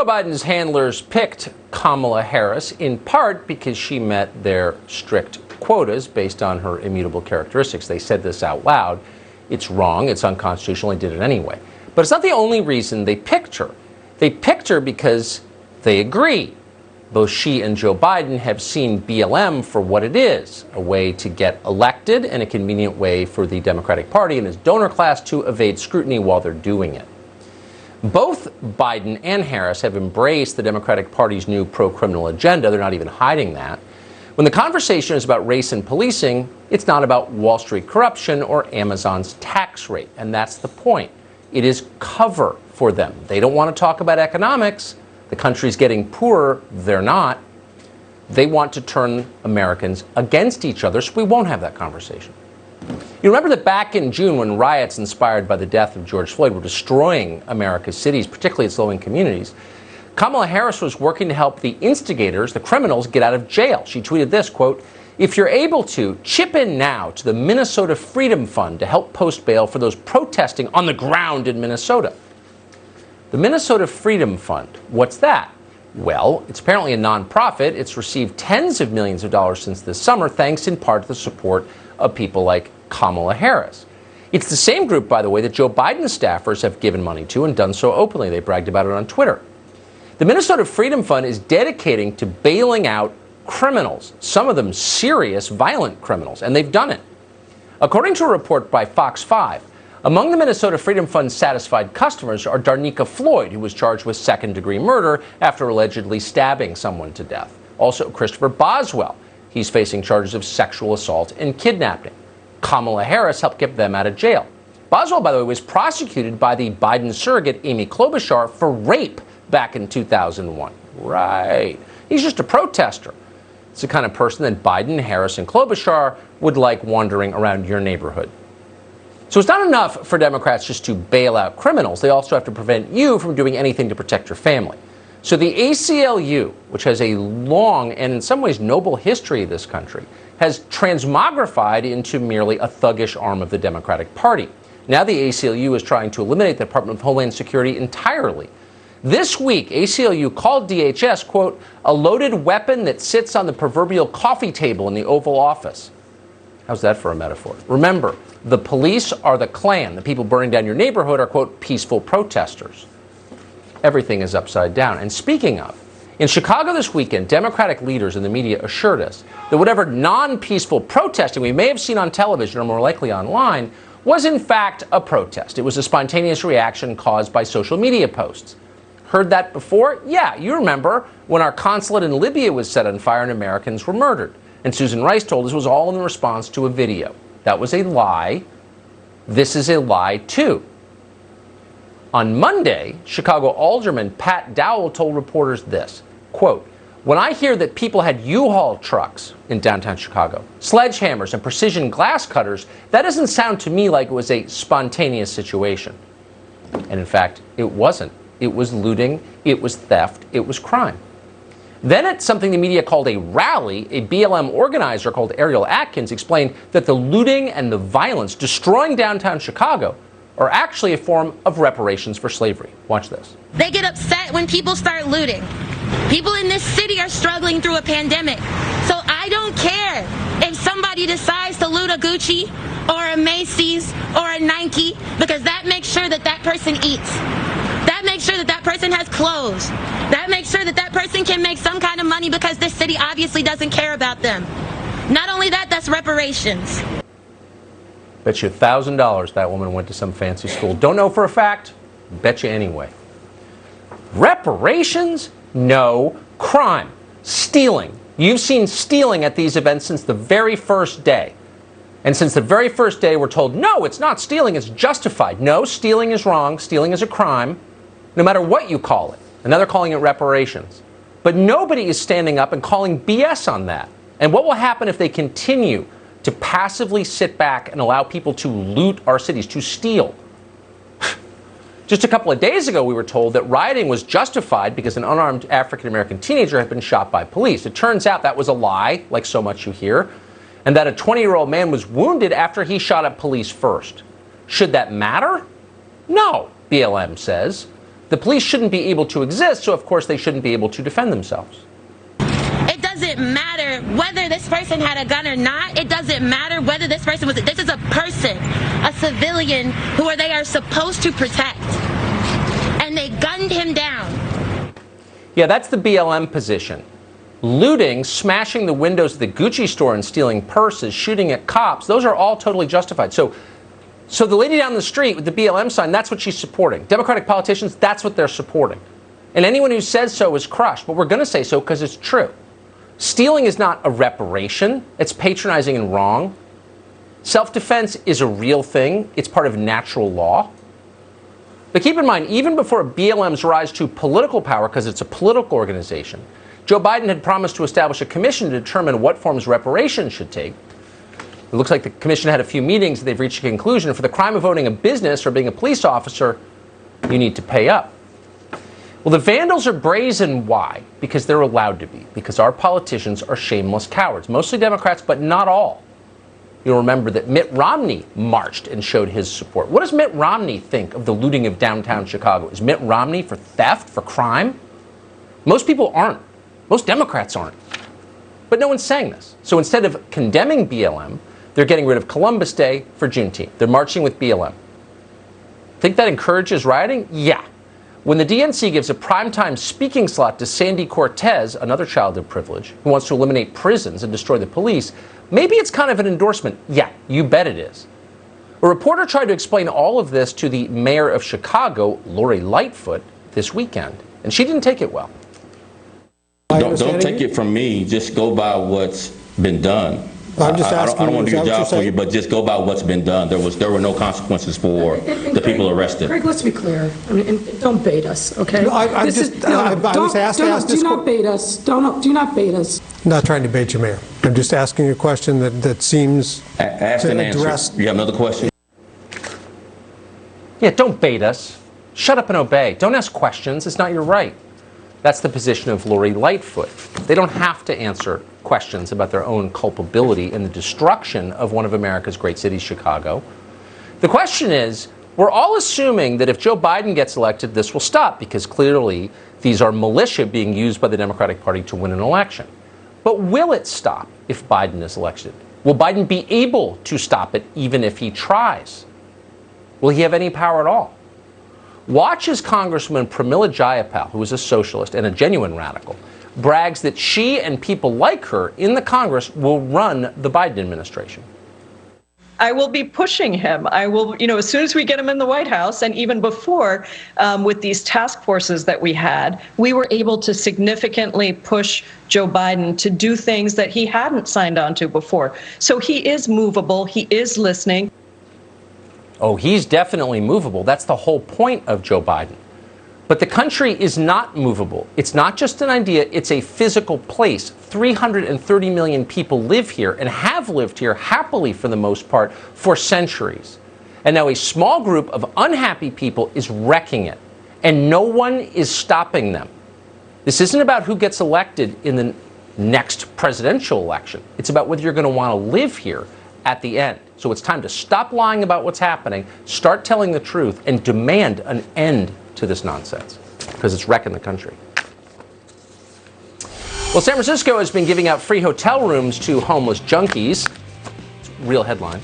Joe Biden's handlers picked Kamala Harris in part because she met their strict quotas based on her immutable characteristics. They said this out loud. It's wrong. It's unconstitutional. They did it anyway. But it's not the only reason they picked her. They picked her because they agree. Both she and Joe Biden have seen BLM for what it is, a way to get elected and a convenient way for the Democratic Party and its donor class to evade scrutiny while they're doing it. Both Biden and Harris have embraced the Democratic Party's new pro-criminal agenda. They're not even hiding that. When the conversation is about race and policing, it's not about Wall Street corruption or Amazon's tax rate. And that's the point. It is cover for them. They don't want to talk about economics. The country's getting poorer. They're not. They want to turn Americans against each other, so we won't have that conversation. You remember that back in June, when riots inspired by the death of George Floyd were destroying America's cities, particularly its low-income communities, Kamala Harris was working to help the instigators, the criminals, get out of jail. She tweeted this, quote, "If you're able to, chip in now to the Minnesota Freedom Fund to help post bail for those protesting on the ground in Minnesota." The Minnesota Freedom Fund, what's that? Well, it's apparently a nonprofit. It's received tens of millions of dollars since this summer, thanks in part to the support of people like Kamala Harris. It's the same group, by the way, that Joe Biden's staffers have given money to and done so openly. They bragged about it on Twitter. The Minnesota Freedom Fund is dedicating to bailing out criminals, some of them serious, violent criminals, and they've done it. According to a report by Fox 5, among the Minnesota Freedom Fund's satisfied customers are Darnica Floyd, who was charged with second-degree murder after allegedly stabbing someone to death. Also, Christopher Boswell. He's facing charges of sexual assault and kidnapping. Kamala Harris helped get them out of jail. Boswell, by the way, was prosecuted by the Biden surrogate Amy Klobuchar for rape back in 2001. Right. He's just a protester. It's the kind of person that Biden, Harris, and Klobuchar would like wandering around your neighborhood. So it's not enough for Democrats just to bail out criminals. They also have to prevent you from doing anything to protect your family. So the ACLU, which has a long and in some ways noble history of this country, has transmogrified into merely a thuggish arm of the Democratic Party. Now the ACLU is trying to eliminate the Department of Homeland Security entirely. This week, ACLU called DHS, quote, "a loaded weapon that sits on the proverbial coffee table in the Oval Office." How's that for a metaphor? Remember, the police are the Klan. The people burning down your neighborhood are, quote, peaceful protesters. Everything is upside down. And speaking of, in Chicago this weekend, Democratic leaders in the media assured us that whatever non-peaceful protesting we may have seen on television or more likely online was in fact a protest. It was a spontaneous reaction caused by social media posts. Heard that before? Yeah, you remember when our consulate in Libya was set on fire and Americans were murdered. And Susan Rice told us it was all in response to a video. That was a lie. This is a lie, too. On Monday, Chicago Alderman Pat Dowell told reporters this, quote, "When I hear that people had U-Haul trucks in downtown Chicago, sledgehammers and precision glass cutters, that doesn't sound to me like it was a spontaneous situation." And in fact, it wasn't. It was looting, it was theft, it was crime. Then at something the media called a rally, a BLM organizer called Ariel Atkins explained that the looting and the violence destroying downtown Chicago are actually a form of reparations for slavery. Watch this. They get upset when people start looting. People in this city are struggling through a pandemic. So I don't care if somebody decides to loot a Gucci or a Macy's or a Nike, because that makes sure that that person eats. That makes sure that that person has clothes. That makes sure that that person can make some kind of money because this city obviously doesn't care about them. Not only that, that's reparations. Bet you $1,000 that woman went to some fancy school. Don't know for a fact. Bet you anyway. Reparations? No. Crime. Stealing. You've seen stealing at these events since the very first day. And since the very first day, we're told, no, it's not stealing, it's justified. No, stealing is wrong. Stealing is a crime, no matter what you call it. And now they're calling it reparations. But nobody is standing up and calling BS on that. And what will happen if they continue to passively sit back and allow people to loot our cities, to steal? Just a couple of days ago, we were told that rioting was justified because an unarmed African-American teenager had been shot by police. It turns out that was a lie, like so much you hear, and that a 20-year-old man was wounded after he shot at police first. Should that matter? No, BLM says. The police shouldn't be able to exist, so of course they shouldn't be able to defend themselves. It doesn't matter whether this person had a gun or not. It doesn't matter whether this person was. This is a person, a civilian who they are supposed to protect. And they gunned him down. Yeah, that's the BLM position. Looting, smashing the windows of the Gucci store and stealing purses, shooting at cops, those are all totally justified. So the lady down the street with the BLM sign, that's what she's supporting. Democratic politicians, that's what they're supporting. And anyone who says so is crushed. But we're going to say so because it's true. Stealing is not a reparation. It's patronizing and wrong. Self-defense is a real thing. It's part of natural law. But keep in mind, even before BLM's rise to political power, because it's a political organization, Joe Biden had promised to establish a commission to determine what forms reparations should take. It looks like the commission had a few meetings and they've reached a conclusion. For the crime of owning a business or being a police officer, you need to pay up. Well, the vandals are brazen. Why? Because they're allowed to be. Because our politicians are shameless cowards. Mostly Democrats, but not all. You'll remember that Mitt Romney marched and showed his support. What does Mitt Romney think of the looting of downtown Chicago? Is Mitt Romney for theft, for crime? Most people aren't. Most Democrats aren't. But no one's saying this. So instead of condemning BLM, they're getting rid of Columbus Day for Juneteenth. They're marching with BLM. Think that encourages rioting? Yeah. When the DNC gives a primetime speaking slot to Sandy Cortez, another child of privilege, who wants to eliminate prisons and destroy the police, maybe it's kind of an endorsement. Yeah, you bet it is. A reporter tried to explain all of this to the mayor of Chicago, Lori Lightfoot, this weekend, and she didn't take it well. Don't take it from me. Just go by what's been done. I'm just asking I don't want to do you, your is that job what for you're you, but just go by what's been done. There were no consequences for the people arrested. Greg, let's be clear. I mean, and don't bait us, okay? No, I was asked to ask this Do not bait us. Do not bait us. I'm not trying to bait you, Mayor. I'm just asking you a question that seems Ask to and address. answer. You have another question? Yeah, don't bait us. Shut up and obey. Don't ask questions. It's not your right. That's the position of Lori Lightfoot. They don't have to answer questions about their own culpability in the destruction of one of America's great cities, Chicago. The question is, we're all assuming that if Joe Biden gets elected, this will stop, because clearly these are militia being used by the Democratic Party to win an election. But will it stop if Biden is elected? Will Biden be able to stop it even if he tries? Will he have any power at all? Watch as Congresswoman Pramila Jayapal, who is a socialist and a genuine radical, brags that she and people like her in the Congress will run the Biden administration. I will be pushing him. I will, as soon as we get him in the White House, and even before, with these task forces that we had, we were able to significantly push Joe Biden to do things that he hadn't signed on to before. So he is movable. He is listening. Oh, he's definitely movable. That's the whole point of Joe Biden. But the country is not movable. It's not just an idea, it's a physical place. 330 million people live here and have lived here happily for the most part for centuries. And now a small group of unhappy people is wrecking it. And no one is stopping them. This isn't about who gets elected in the next presidential election. It's about whether you're going to want to live here at the end. So it's time to stop lying about what's happening, start telling the truth, and demand an end to this nonsense, because it's wrecking the country. Well, San Francisco has been giving out free hotel rooms to homeless junkies. It's a real headline.